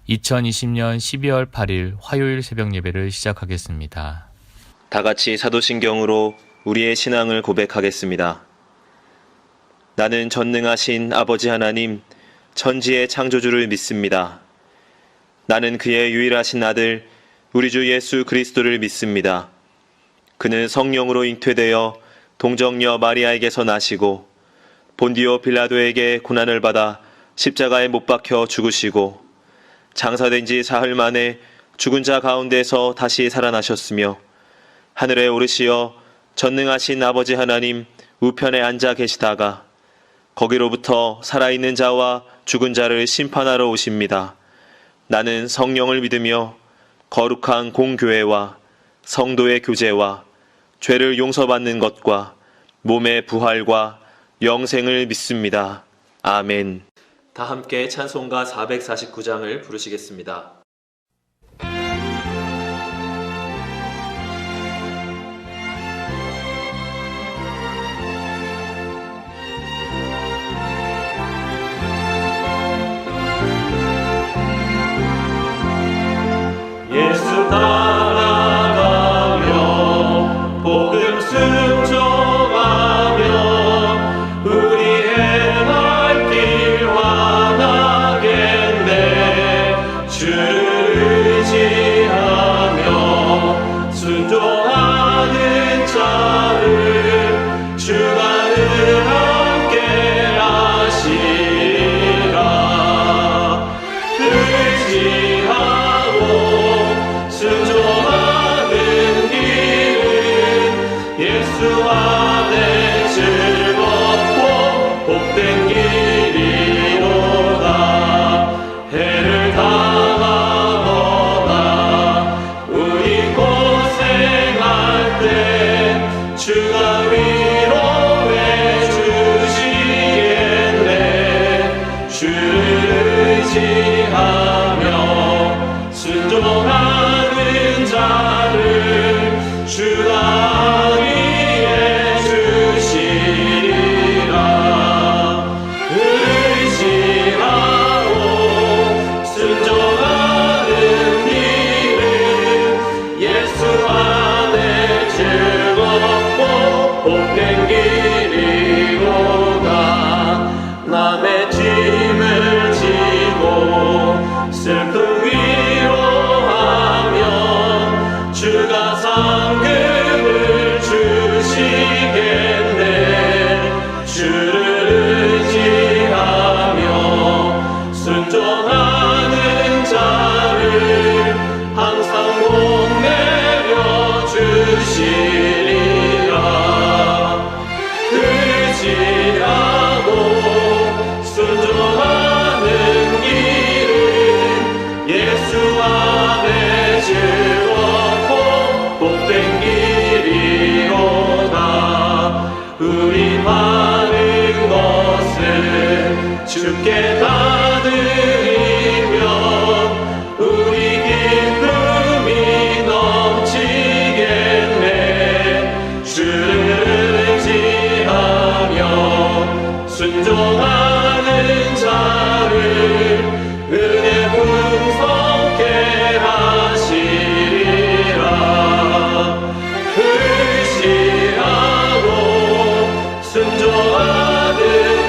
2020년 12월 8일 화요일 새벽 예배를 시작하겠습니다. 다 같이 사도신경으로 우리의 신앙을 고백하겠습니다. 나는 전능하신 아버지 하나님, 천지의 창조주를 믿습니다. 나는 그의 유일하신 아들, 우리 주 예수 그리스도를 믿습니다. 그는 성령으로 잉태되어 동정녀 마리아에게서 나시고 본디오 빌라도에게 고난을 받아 십자가에 못 박혀 죽으시고 장사된 지 사흘 만에 죽은 자 가운데서 다시 살아나셨으며 하늘에 오르시어 전능하신 아버지 하나님 우편에 앉아 계시다가 거기로부터 살아있는 자와 죽은 자를 심판하러 오십니다. 나는 성령을 믿으며 거룩한 공교회와 성도의 교제와 죄를 용서받는 것과 몸의 부활과 영생을 믿습니다. 아멘. 다 함께 찬송가 449장을 부르시겠습니다. 예수 따라가며 복음 순종하며 우리 행할 길 환하겠네. 주를 의지하며 순종하는 자를 주가 늘 함께 하시리라. 의지하고 순종하는 길은 예수 안에 즐겁고 복된 길이로다. 해를 당하거나 우리 고생할 때 주가 위로해 주시겠네. 주를 의지하며 순종하는 자를 주가 위해 주시리라. 의지하고 순종하는 길은 예수 안에 즐겁고 복된 길이로다. 남의 짐을 지고 슬픔 위로하며 주가 상급을 주시겠네. 주를 의지하며 순종하는 자를 항상 복내려 주시리라. 의지하고 순종하는 길은 예수 안에 즐겁고 복된 길이로다. 우리 바른 것은 주께 다 드리면 우리 기쁨이 넘치겠네. 주를 의지하며 순종하는 자를 은혜 풍성케 하시리라. 의지하고 순종하는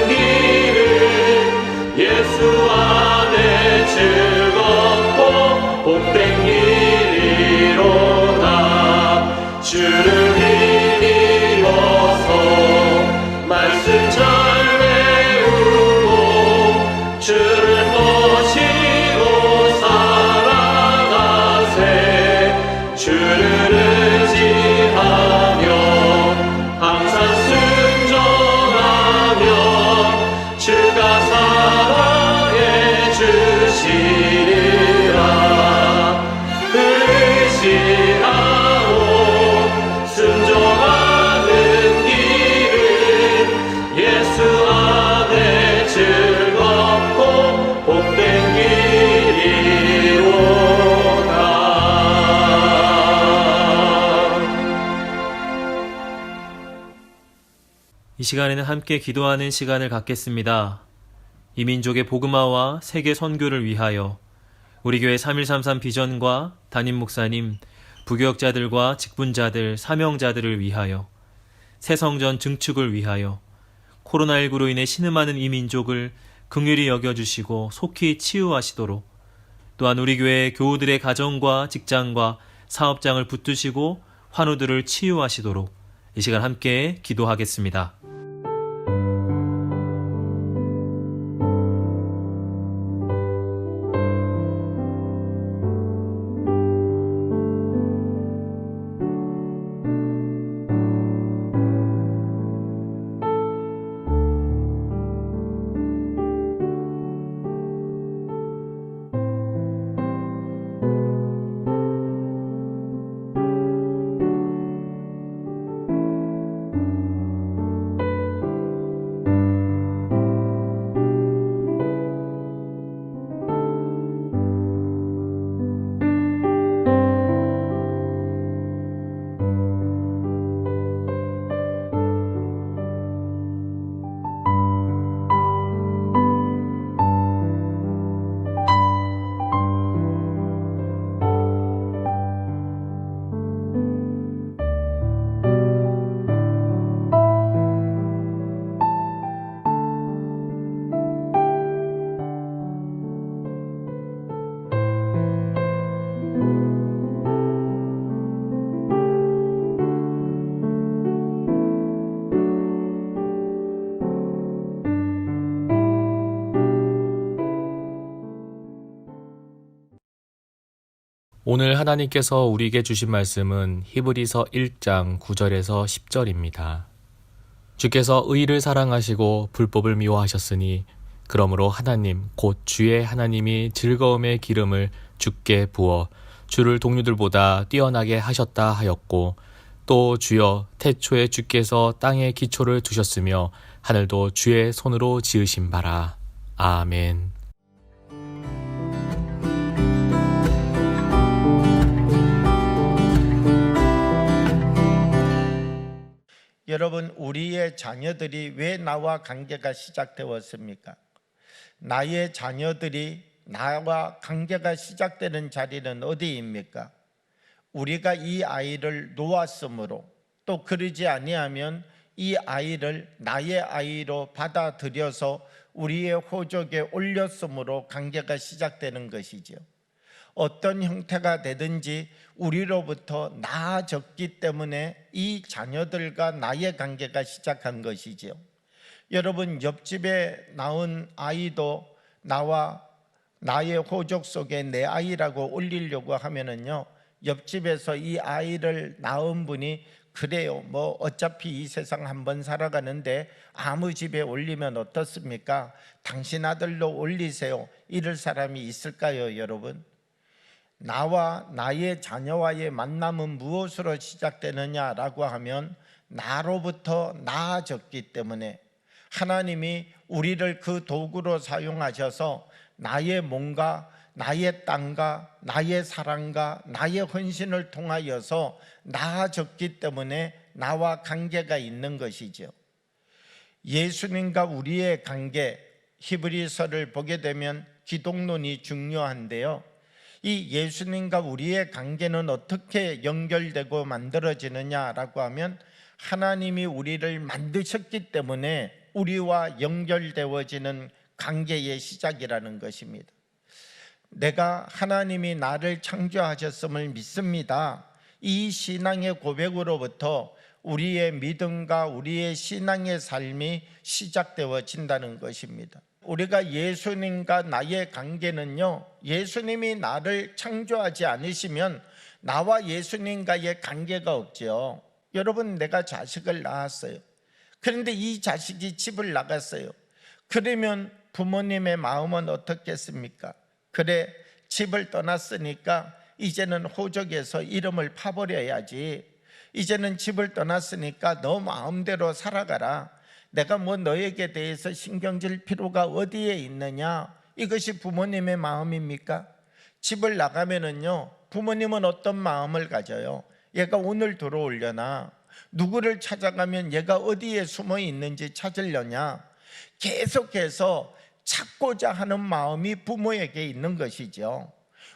길은 예수 안에 즐겁고 복된 길이로다. 주를 힘입어서 말씀 잘 외우고 주를 모시고 살아가세. 주를 의지하며 항상 순종하며 주가 사랑해 주시리라. 의지하고 순종하는 길은 예수 안에 즐겁고 복된 길이로다. 이 시간에는 함께 기도하는 시간을 갖겠습니다. 이 민족의 복음화와 세계 선교를 위하여 우리 교회 3133 비전과 담임 목사님, 부교역자들과 직분자들, 사명자들을 위하여, 새성전 증축을 위하여, 코로나19로 인해 신음하는 이 민족을 긍휼히 여겨주시고 속히 치유하시도록, 또한 우리 교회 교우들의 가정과 직장과 사업장을 붙드시고 환우들을 치유하시도록 이 시간 함께 기도하겠습니다. 오늘 하나님께서 우리에게 주신 말씀은 히브리서 1장 9절에서 10절입니다. 주께서 의를 사랑하시고 불법을 미워하셨으니 그러므로 하나님 곧 주의 하나님이 즐거움의 기름을 주께 부어 주를 동료들보다 뛰어나게 하셨다 하였고, 또 주여 태초에 주께서 땅에 기초를 두셨으며 하늘도 주의 손으로 지으신 바라. 아멘. 여러분, 우리의 자녀들이 왜 나와 관계가 시작되었습니까? 나의 자녀들이 나와 관계가 시작되는 자리는 어디입니까? 우리가 이 아이를 놓았으므로, 또 그러지 아니하면 이 아이를 나의 아이로 받아들여서 우리의 호적에 올렸으므로 관계가 시작되는 것이죠. 어떤 형태가 되든지 우리로부터 나아졌기 때문에 이 자녀들과 나의 관계가 시작한 것이지요. 여러분, 옆집에 낳은 아이도 나와 나의 호적 속에 내 아이라고 올리려고 하면은요, 옆집에서 이 아이를 낳은 분이 그래요, 뭐 어차피 이 세상 한번 살아가는데 아무 집에 올리면 어떻습니까? 당신 아들로 올리세요, 이럴 사람이 있을까요, 여러분? 나와 나의 자녀와의 만남은 무엇으로 시작되느냐라고 하면 나로부터 나아졌기 때문에 하나님이 우리를 그 도구로 사용하셔서 나의 몸과 나의 땅과 나의 사랑과 나의 헌신을 통하여서 나아졌기 때문에 나와 관계가 있는 것이죠. 예수님과 우리의 관계, 히브리서를 보게 되면 기독론이 중요한데요, 이 예수님과 우리의 관계는 어떻게 연결되고 만들어지느냐라고 하면 하나님이 우리를 만드셨기 때문에 우리와 연결되어지는 관계의 시작이라는 것입니다. 내가 하나님이 나를 창조하셨음을 믿습니다. 이 신앙의 고백으로부터 우리의 믿음과 우리의 신앙의 삶이 시작되어진다는 것입니다. 우리가 예수님과 나의 관계는요, 예수님이 나를 창조하지 않으시면 나와 예수님과의 관계가 없죠. 여러분, 내가 자식을 낳았어요. 그런데 이 자식이 집을 나갔어요. 그러면 부모님의 마음은 어떻겠습니까? 그래, 집을 떠났으니까 이제는 호적에서 이름을 파버려야지. 이제는 집을 떠났으니까 너 마음대로 살아가라. 내가 뭐 너에게 대해서 신경질 필요가 어디에 있느냐? 이것이 부모님의 마음입니까? 집을 나가면은요, 부모님은 어떤 마음을 가져요? 얘가 오늘 들어오려나? 누구를 찾아가면 얘가 어디에 숨어 있는지 찾으려냐? 계속해서 찾고자 하는 마음이 부모에게 있는 것이죠.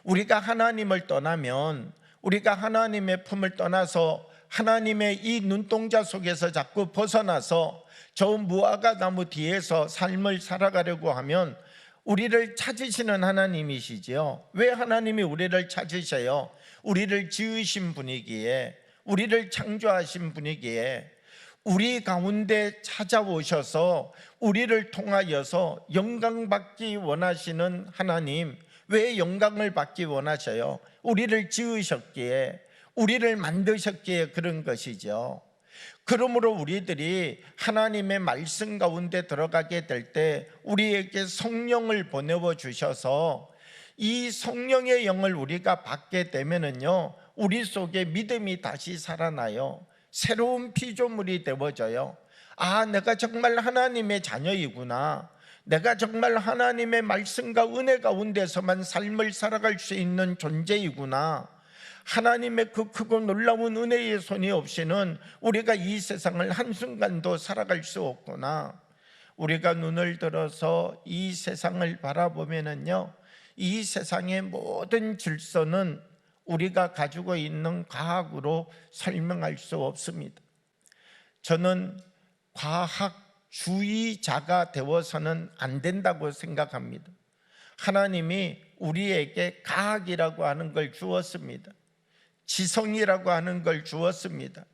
우리가 하나님을 떠나면, 우리가 하나님의 품을 떠나서 하나님의 이 눈동자 속에서 자꾸 벗어나서 저 무화과 나무 뒤에서 삶을 살아가려고 하면 우리를 찾으시는 하나님이시지요. 왜 하나님이 우리를 찾으셔요? 우리를 지으신 분이기에, 우리를 창조하신 분이기에 우리 가운데 찾아오셔서 우리를 통하여서 영광받기 원하시는 하나님. 왜 영광을 받기 원하셔요? 우리를 지으셨기에, 우리를 만드셨기에 그런 것이죠. 그러므로 우리들이 하나님의 말씀 가운데 들어가게 될 때 우리에게 성령을 보내어 주셔서 이 성령의 영을 우리가 받게 되면은요, 우리 속에 믿음이 다시 살아나요. 새로운 피조물이 되어져요. 아, 내가 정말 하나님의 자녀이구나. 내가 정말 하나님의 말씀과 은혜 가운데서만 삶을 살아갈 수 있는 존재이구나. 하나님의 그 크고 놀라운 은혜의 손이 없이는 우리가 이 세상을 한순간도 살아갈 수 없구나. 우리가 눈을 들어서 이 세상을 바라보면은요, 이 세상의 모든 질서는 우리가 가지고 있는 과학으로 설명할 수 없습니다. 저는 과학주의자가 되어서는 안 된다고 생각합니다. 하나님이 우리에게 과학이라고 하는 걸 주었습니다. 지성이라고 하는 걸 주었습니다.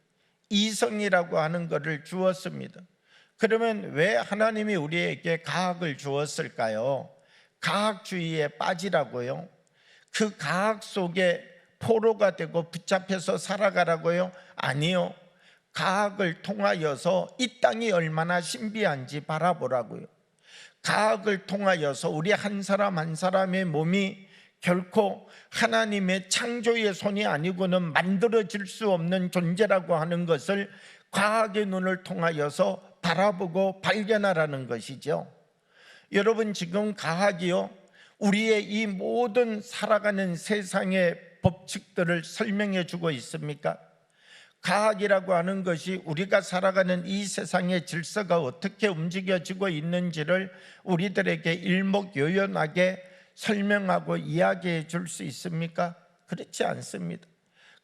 이성이라고 하는 것을 주었습니다. 그러면 왜 하나님이 우리에게 과학을 주었을까요? 과학주의에 빠지라고요? 그 과학 속에 포로가 되고 붙잡혀서 살아가라고요? 아니요. 과학을 통하여서 이 땅이 얼마나 신비한지 바라보라고요. 과학을 통하여서 우리 한 사람 한 사람의 몸이 결코 하나님의 창조의 손이 아니고는 만들어질 수 없는 존재라고 하는 것을 과학의 눈을 통하여서 바라보고 발견하라는 것이죠. 여러분, 지금 과학이요, 우리의 이 모든 살아가는 세상의 법칙들을 설명해 주고 있습니까? 과학이라고 하는 것이 우리가 살아가는 이 세상의 질서가 어떻게 움직여지고 있는지를 우리들에게 일목요연하게 설명하고 이야기해 줄 수 있습니까? 그렇지 않습니다.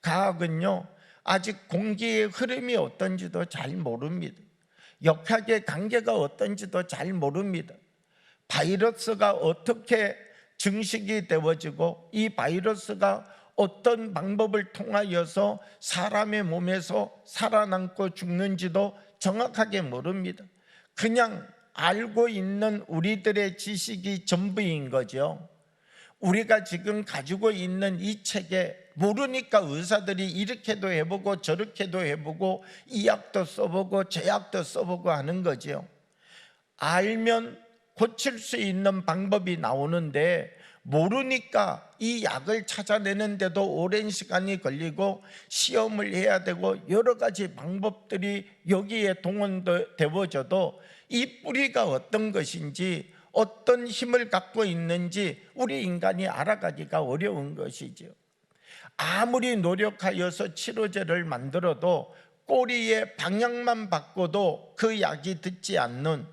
과학은요, 아직 공기의 흐름이 어떤지도 잘 모릅니다. 역학의 관계가 어떤지도 잘 모릅니다. 바이러스가 어떻게 증식이 되어지고 이 바이러스가 어떤 방법을 통하여서 사람의 몸에서 살아남고 죽는지도 정확하게 모릅니다. 그냥 알고 있는 우리들의 지식이 전부인 거죠. 우리가 지금 가지고 있는 이 책에 모르니까 의사들이 이렇게도 해보고 저렇게도 해보고 이 약도 써보고 저 약도 써보고 하는 거죠. 알면 고칠 수 있는 방법이 나오는데 모르니까 이 약을 찾아내는데도 오랜 시간이 걸리고 시험을 해야 되고 여러 가지 방법들이 여기에 동원되어져도 이 뿌리가 어떤 것인지 어떤 힘을 갖고 있는지 우리 인간이 알아가기가 어려운 것이죠. 아무리 노력하여서 치료제를 만들어도 꼬리의 방향만 바꿔도 그 약이 듣지 않는,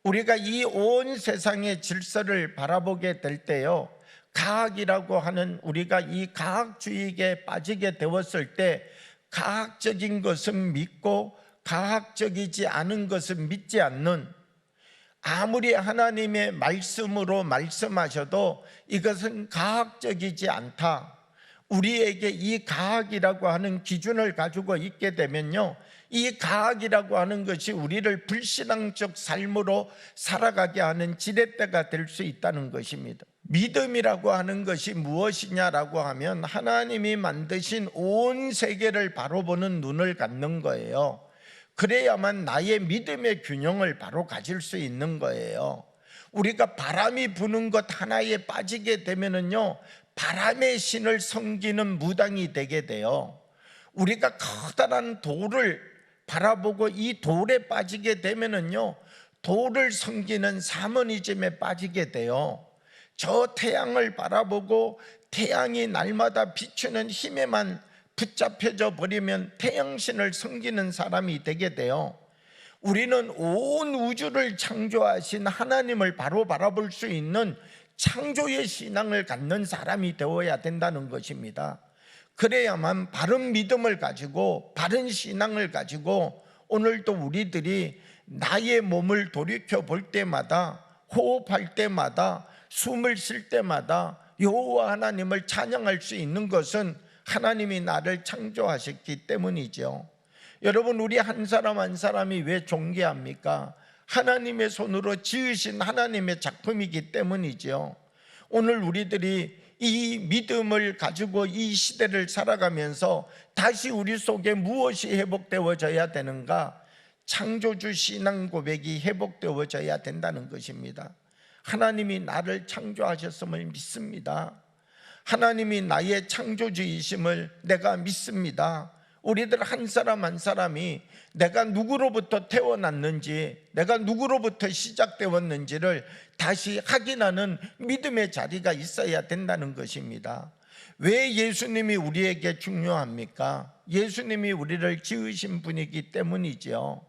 우리가 이 온 세상의 질서를 바라보게 될 때요, 과학이라고 하는 우리가 이 과학주의에 빠지게 되었을 때 과학적인 것은 믿고 과학적이지 않은 것은 믿지 않는, 아무리 하나님의 말씀으로 말씀하셔도 이것은 과학적이지 않다, 우리에게 이 과학이라고 하는 기준을 가지고 있게 되면요, 이 과학이라고 하는 것이 우리를 불신앙적 삶으로 살아가게 하는 지렛대가 될 수 있다는 것입니다. 믿음이라고 하는 것이 무엇이냐라고 하면 하나님이 만드신 온 세계를 바로 보는 눈을 갖는 거예요. 그래야만 나의 믿음의 균형을 바로 가질 수 있는 거예요. 우리가 바람이 부는 것 하나에 빠지게 되면은요, 바람의 신을 섬기는 무당이 되게 돼요. 우리가 커다란 돌을 바라보고 이 돌에 빠지게 되면은요, 돌을 섬기는 사모니즘에 빠지게 돼요. 저 태양을 바라보고 태양이 날마다 비추는 힘에만 붙잡혀져 버리면 태양신을 섬기는 사람이 되게 돼요. 우리는 온 우주를 창조하신 하나님을 바로 바라볼 수 있는 창조의 신앙을 갖는 사람이 되어야 된다는 것입니다. 그래야만 바른 믿음을 가지고 바른 신앙을 가지고 오늘도 우리들이 나의 몸을 돌이켜 볼 때마다, 호흡할 때마다, 숨을 쉴 때마다 여호와 하나님을 찬양할 수 있는 것은 하나님이 나를 창조하셨기 때문이죠. 여러분, 우리 한 사람 한 사람이 왜 존귀합니까? 하나님의 손으로 지으신 하나님의 작품이기 때문이죠. 오늘 우리들이 이 믿음을 가지고 이 시대를 살아가면서 다시 우리 속에 무엇이 회복되어져야 되는가? 창조주 신앙 고백이 회복되어져야 된다는 것입니다. 하나님이 나를 창조하셨음을 믿습니다. 하나님이 나의 창조주이심을 내가 믿습니다. 우리들 한 사람 한 사람이 내가 누구로부터 태어났는지, 내가 누구로부터 시작되었는지를 다시 확인하는 믿음의 자리가 있어야 된다는 것입니다. 왜 예수님이 우리에게 중요합니까? 예수님이 우리를 지으신 분이기 때문이죠.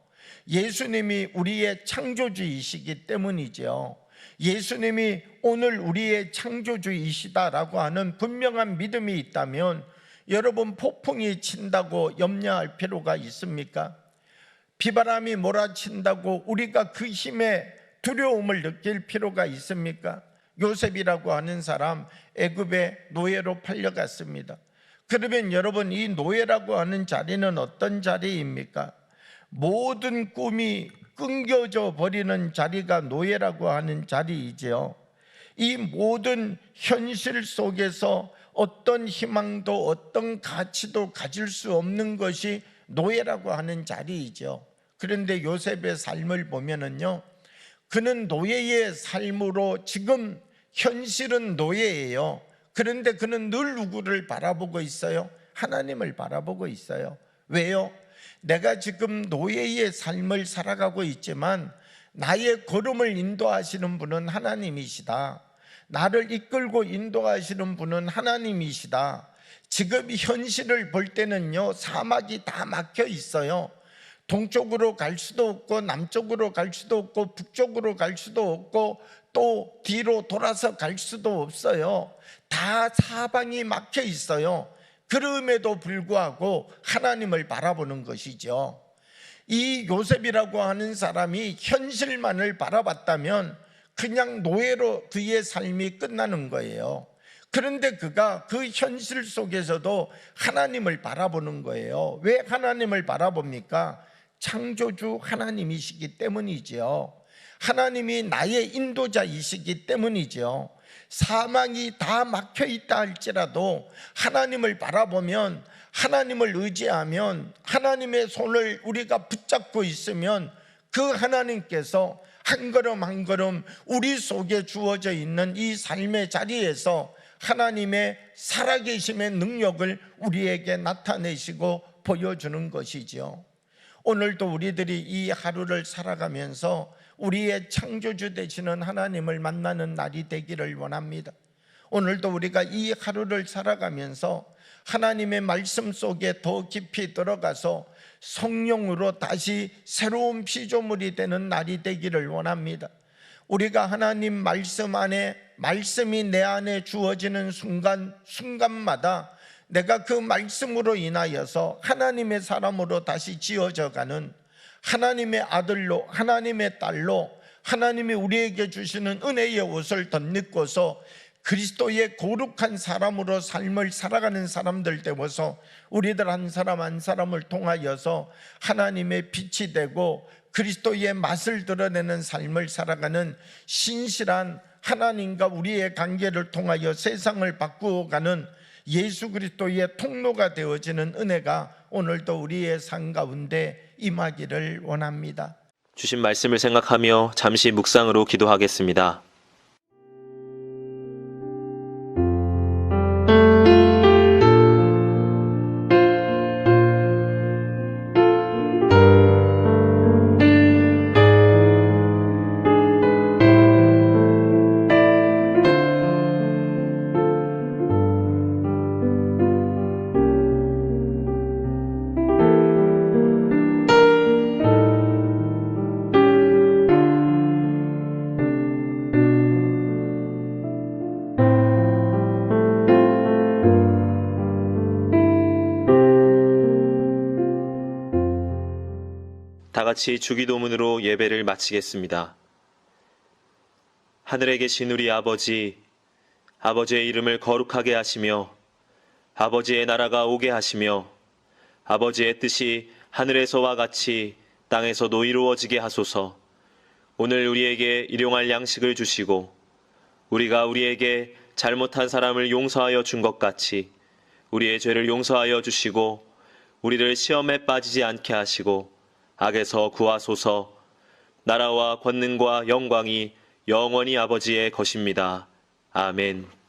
예수님이 우리의 창조주이시기 때문이죠. 예수님이 오늘 우리의 창조주이시다라고 하는 분명한 믿음이 있다면 여러분, 폭풍이 친다고 염려할 필요가 있습니까? 비바람이 몰아친다고 우리가 그 힘에 두려움을 느낄 필요가 있습니까? 요셉이라고 하는 사람 애굽의 노예로 팔려갔습니다. 그러면 여러분, 이 노예라고 하는 자리는 어떤 자리입니까? 모든 꿈이 끊겨져 버리는 자리가 노예라고 하는 자리이죠. 이 모든 현실 속에서 어떤 희망도 어떤 가치도 가질 수 없는 것이 노예라고 하는 자리이죠. 그런데 요셉의 삶을 보면은요, 그는 노예의 삶으로 지금 현실은 노예예요. 그런데 그는 늘 누구를 바라보고 있어요? 하나님을 바라보고 있어요. 왜요? 내가 지금 노예의 삶을 살아가고 있지만 나의 걸음을 인도하시는 분은 하나님이시다. 나를 이끌고 인도하시는 분은 하나님이시다. 지금 현실을 볼 때는요, 사막이 다 막혀 있어요. 동쪽으로 갈 수도 없고 남쪽으로 갈 수도 없고 북쪽으로 갈 수도 없고 또 뒤로 돌아서 갈 수도 없어요. 다 사방이 막혀 있어요. 그럼에도 불구하고 하나님을 바라보는 것이죠. 이 요셉이라고 하는 사람이 현실만을 바라봤다면 그냥 노예로 그의 삶이 끝나는 거예요. 그런데 그가 그 현실 속에서도 하나님을 바라보는 거예요. 왜 하나님을 바라봅니까? 창조주 하나님이시기 때문이죠. 하나님이 나의 인도자이시기 때문이죠. 사망이 다 막혀 있다 할지라도 하나님을 바라보면, 하나님을 의지하면, 하나님의 손을 우리가 붙잡고 있으면 그 하나님께서 한 걸음 한 걸음 우리 속에 주어져 있는 이 삶의 자리에서 하나님의 살아계심의 능력을 우리에게 나타내시고 보여주는 것이죠. 오늘도 우리들이 이 하루를 살아가면서 우리의 창조주 되시는 하나님을 만나는 날이 되기를 원합니다. 오늘도 우리가 이 하루를 살아가면서 하나님의 말씀 속에 더 깊이 들어가서 성령으로 다시 새로운 피조물이 되는 날이 되기를 원합니다. 우리가 하나님 말씀 안에, 말씀이 내 안에 주어지는 순간마다 내가 그 말씀으로 인하여서 하나님의 사람으로 다시 지어져가는, 하나님의 아들로, 하나님의 딸로, 하나님이 우리에게 주시는 은혜의 옷을 덧입고서 그리스도의 거룩한 사람으로 삶을 살아가는 사람들 되어서 우리들 한 사람 한 사람을 통하여서 하나님의 빛이 되고 그리스도의 맛을 드러내는 삶을 살아가는 신실한 하나님과 우리의 관계를 통하여 세상을 바꾸어가는 예수 그리스도의 통로가 되어지는 은혜가 오늘도 우리의 삶 가운데 임하기를 원합니다. 주신 말씀을 생각하며 잠시 묵상으로 기도하겠습니다. 다 같이 주기도문으로 예배를 마치겠습니다. 하늘에 계신 우리 아버지, 아버지의 이름을 거룩하게 하시며 아버지의 나라가 오게 하시며 아버지의 뜻이 하늘에서와 같이 땅에서도 이루어지게 하소서. 오늘 우리에게 일용할 양식을 주시고 우리가 우리에게 잘못한 사람을 용서하여 준 것 같이 우리의 죄를 용서하여 주시고 우리를 시험에 빠지지 않게 하시고 악에서 구하소서. 나라와 권능과 영광이 영원히 아버지의 것입니다. 아멘.